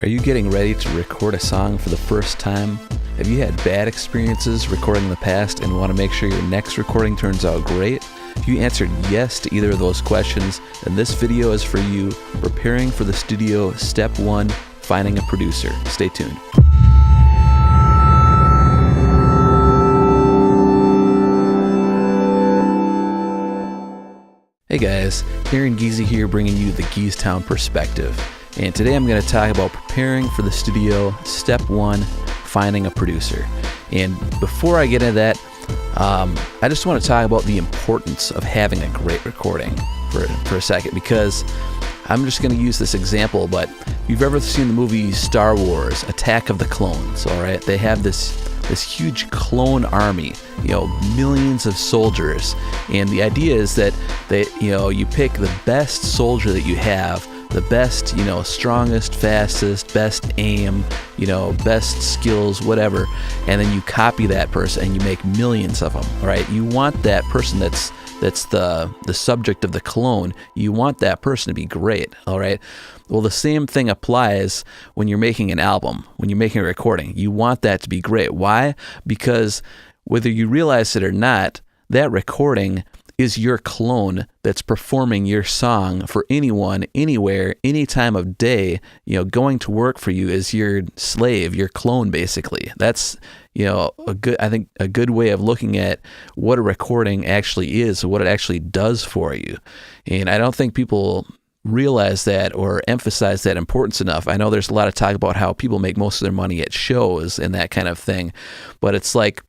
Are you getting ready to record a song for the first time? Have you had bad experiences recording in the past and want to make sure your next recording turns out great? If you answered yes to either of those questions, then this video is for you. Preparing for the studio, Step 1, Finding a Producer. Stay tuned. Hey guys, Aaron Geezy here bringing you the Geeztown perspective. And today I'm going to talk about preparing for the studio, Step 1, Finding a Producer. And before I get into that, I just want to talk about the importance of having a great recording for a second, because I'm just going to use this example, but if you've ever seen the movie Star Wars, Attack of the Clones, all right? They have this huge clone army, millions of soldiers, and the idea is that you pick the best soldier that you have, the best, strongest, fastest, best aim, best skills, whatever, and then you copy that person and you make millions of them, all right? You want that person that's the subject of the clone, you want that person to be great, all right? Well, the same thing applies when you're making an album, when you're making a recording. You want that to be great. Why? Because whether you realize it or not, that recording is your clone that's performing your song for anyone, anywhere, any time of day. Going to work for you is your slave, your clone, basically. That's a good way of looking at what a recording actually is, what it actually does for you. And I don't think people realize that or emphasize that importance enough. I know there's a lot of talk about how people make most of their money at shows and that kind of thing, but it's like,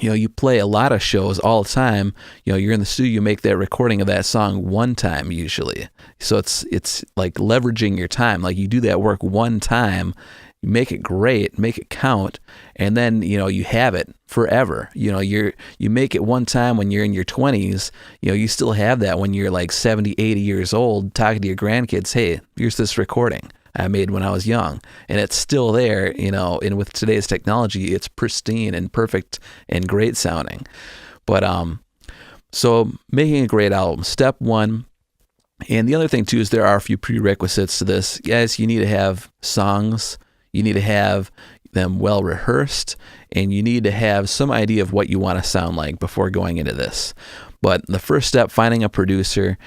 you play a lot of shows all the time. You're in the studio, you make that recording of that song one time usually. So it's like leveraging your time. Like you do that work one time, you make it great, make it count, and then you have it forever. You make it one time when you're in your 20s. You still have that when you're like 70, 80 years old, talking to your grandkids. Hey, here's this recording I made when I was young, and it's still there, and with today's technology, it's pristine and perfect and great sounding. But so making a great album, Step 1. And the other thing too is there are a few prerequisites to this. Guys, you need to have songs, you need to have them well rehearsed, and you need to have some idea of what you want to sound like before going into this. But the first step, finding a producer.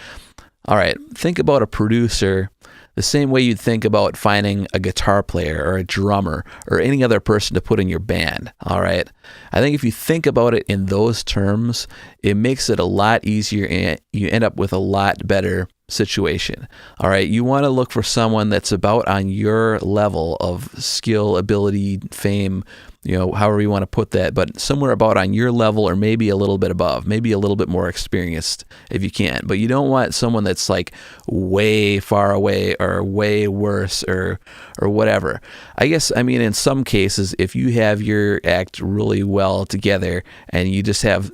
All right, think about a producer the same way you'd think about finding a guitar player or a drummer or any other person to put in your band, all right? I think if you think about it in those terms, it makes it a lot easier and you end up with a lot better situation, all right? You want to look for someone that's about on your level of skill, ability, fame, however you want to put that, but somewhere about on your level or maybe a little bit above, maybe a little bit more experienced if you can. But you don't want someone that's like way far away or way worse or whatever. I guess, in some cases, if you have your act really well together and you just have,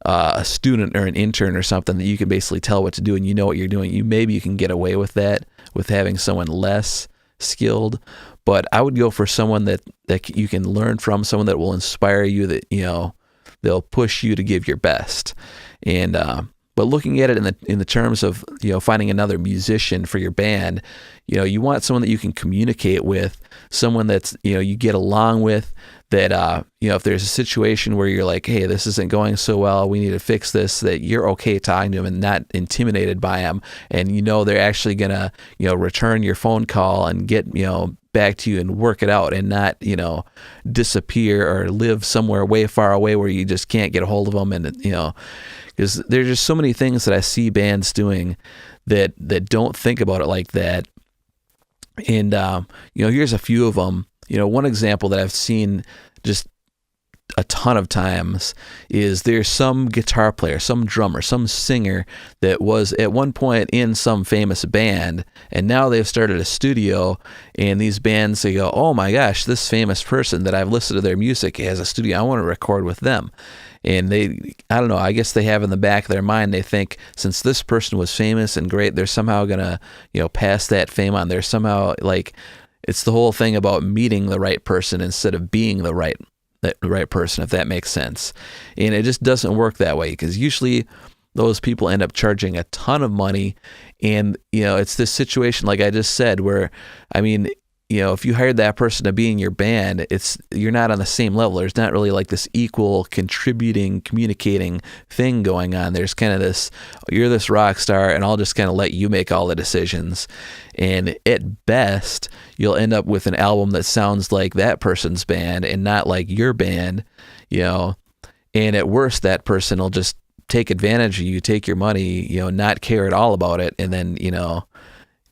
a student or an intern or something that you can basically tell what to do and you know what you're doing, maybe you can get away with that with having someone less skilled. But I would go for someone that you can learn from, someone that will inspire you, that they'll push you to give your best. And but looking at it in the terms of finding another musician for your band, you want someone that you can communicate with, someone that's you get along with. That if there's a situation where you're like, hey, this isn't going so well, we need to fix this, that you're okay talking to them and not intimidated by them, and they're actually gonna return your phone call and get back to you and work it out, and not disappear or live somewhere way far away where you just can't get a hold of them. And because there's just so many things that I see bands doing that don't think about it like that. And here's a few of them. One example that I've seen just a ton of times is there's some guitar player, some drummer, some singer that was at one point in some famous band, and now they've started a studio, and these bands, they go, oh my gosh, this famous person that I've listened to their music has a studio, I want to record with them. And I don't know, I guess they have in the back of their mind, they think since this person was famous and great, they're somehow going to, pass that fame on. They're somehow like, it's the whole thing about meeting the right person instead of being the right person, if that makes sense. And it just doesn't work that way, because usually those people end up charging a ton of money. And, it's this situation, like I just said, where, if you hired that person to be in your band, you're not on the same level. There's not really like this equal contributing, communicating thing going on. There's kind of this, you're this rock star and I'll just kind of let you make all the decisions. And at best, you'll end up with an album that sounds like that person's band and not like your band, and at worst, that person will just take advantage of you, take your money, not care at all about it. And then,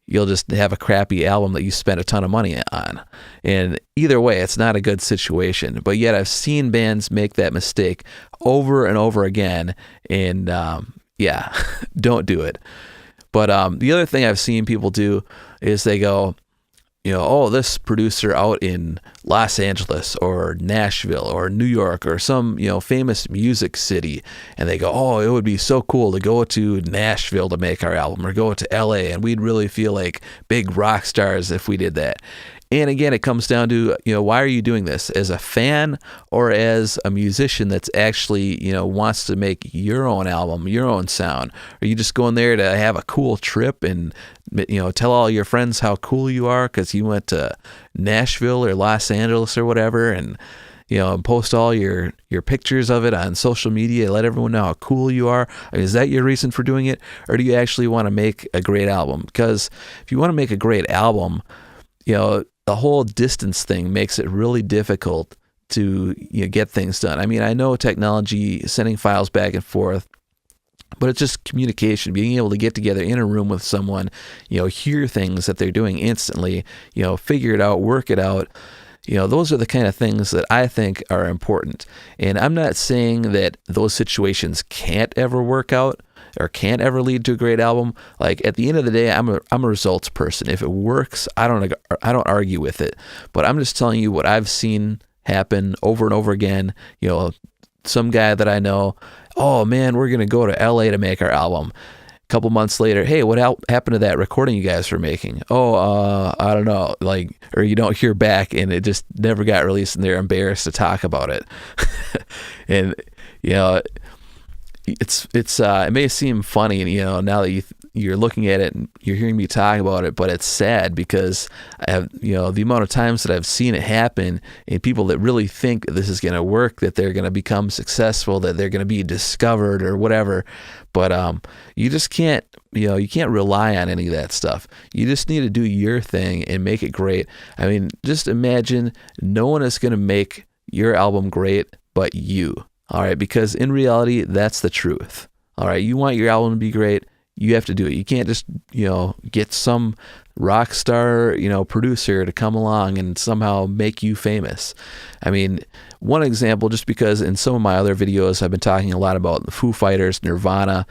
you'll just have a crappy album that you spent a ton of money on. And either way, it's not a good situation. But yet I've seen bands make that mistake over and over again. And don't do it. But the other thing I've seen people do is they go, oh, this producer out in Los Angeles or Nashville or New York or some, famous music city. And they go, oh, it would be so cool to go to Nashville to make our album or go to LA. And we'd really feel like big rock stars if we did that. And again, it comes down to, why are you doing this? As a fan or as a musician that's actually, wants to make your own album, your own sound? Are you just going there to have a cool trip and, tell all your friends how cool you are because you went to Nashville or Los Angeles or whatever and, post all your pictures of it on social media, let everyone know how cool you are? I mean, is that your reason for doing it? Or do you actually want to make a great album? Because if you want to make a great album, the whole distance thing makes it really difficult to get things done. I mean, I know technology, sending files back and forth, but it's just communication, being able to get together in a room with someone, hear things that they're doing instantly, figure it out, work it out. Those are the kind of things that I think are important. And I'm not saying that those situations can't ever work out or can't ever lead to a great album. Like at the end of the day, I'm a results person. If it works, I don't argue with it. But I'm just telling you what I've seen happen over and over again. Some guy that I know, oh man, we're gonna go to LA to make our album. A couple months later, hey, what happened to that recording you guys were making? Oh, I don't know. Or you don't hear back, and it just never got released, and they're embarrassed to talk about it. And it may seem funny, now that you're looking at it and you're hearing me talk about it, but it's sad because I have, the amount of times that I've seen it happen and people that really think this is going to work, that they're going to become successful, that they're going to be discovered or whatever. But you just can't, you can't rely on any of that stuff. You just need to do your thing and make it great. I mean, just imagine no one is going to make your album great but you. All right, because in reality, that's the truth. All right, you want your album to be great, you have to do it. You can't just, get some rock star, producer to come along and somehow make you famous. I mean, one example, just because in some of my other videos, I've been talking a lot about the Foo Fighters, Nirvana.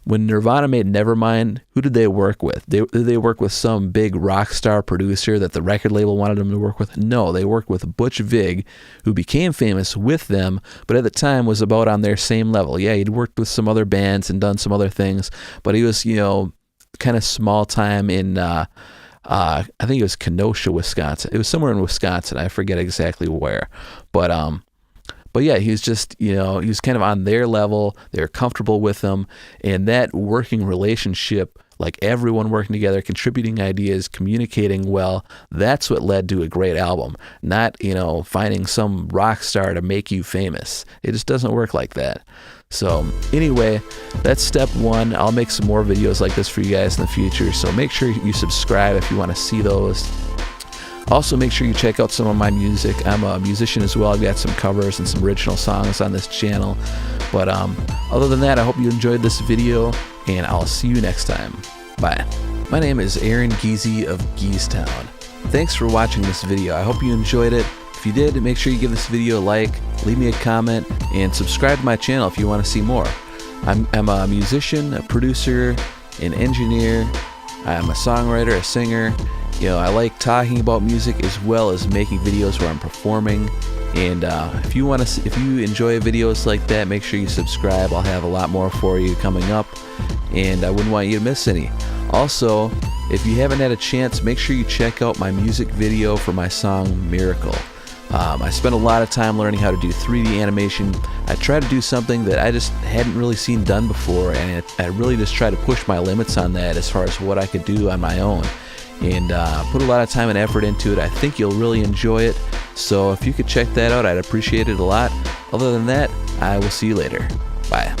When Nirvana made Nevermind, who did they work with? Did they work with some big rock star producer that the record label wanted them to work with? No, they worked with Butch Vig, who became famous with them, but at the time was about on their same level. Yeah, he'd worked with some other bands and done some other things, but he was, kind of small time in, I think it was Kenosha, Wisconsin. It was somewhere in Wisconsin. I forget exactly where, But yeah, he was just, he was kind of on their level. They were comfortable with him. And that working relationship, like everyone working together, contributing ideas, communicating well, that's what led to a great album. Not, finding some rock star to make you famous. It just doesn't work like that. So anyway, that's step one. I'll make some more videos like this for you guys in the future. So make sure you subscribe if you want to see those. Also, make sure you check out some of my music. I'm a musician as well. I've got some covers and some original songs on this channel. But other than that, I hope you enjoyed this video, and I'll see you next time. Bye. My name is Aaron Geezy of Geeztown. Thanks for watching this video. I hope you enjoyed it. If you did, make sure you give this video a like, leave me a comment, and subscribe to my channel if you want to see more. I'm a musician, a producer, an engineer. I'm a songwriter, a singer. I like talking about music as well as making videos where I'm performing. And if you enjoy videos like that, make sure you subscribe. I'll have a lot more for you coming up, and I wouldn't want you to miss any. Also, if you haven't had a chance, make sure you check out my music video for my song Miracle. I spent a lot of time learning how to do 3D animation. I tried to do something that I just hadn't really seen done before, and I really just tried to push my limits on that as far as what I could do on my own. and put a lot of time and effort into it. I think you'll really enjoy it. So if you could check that out, I'd appreciate it a lot. Other than that, I will see you later. Bye.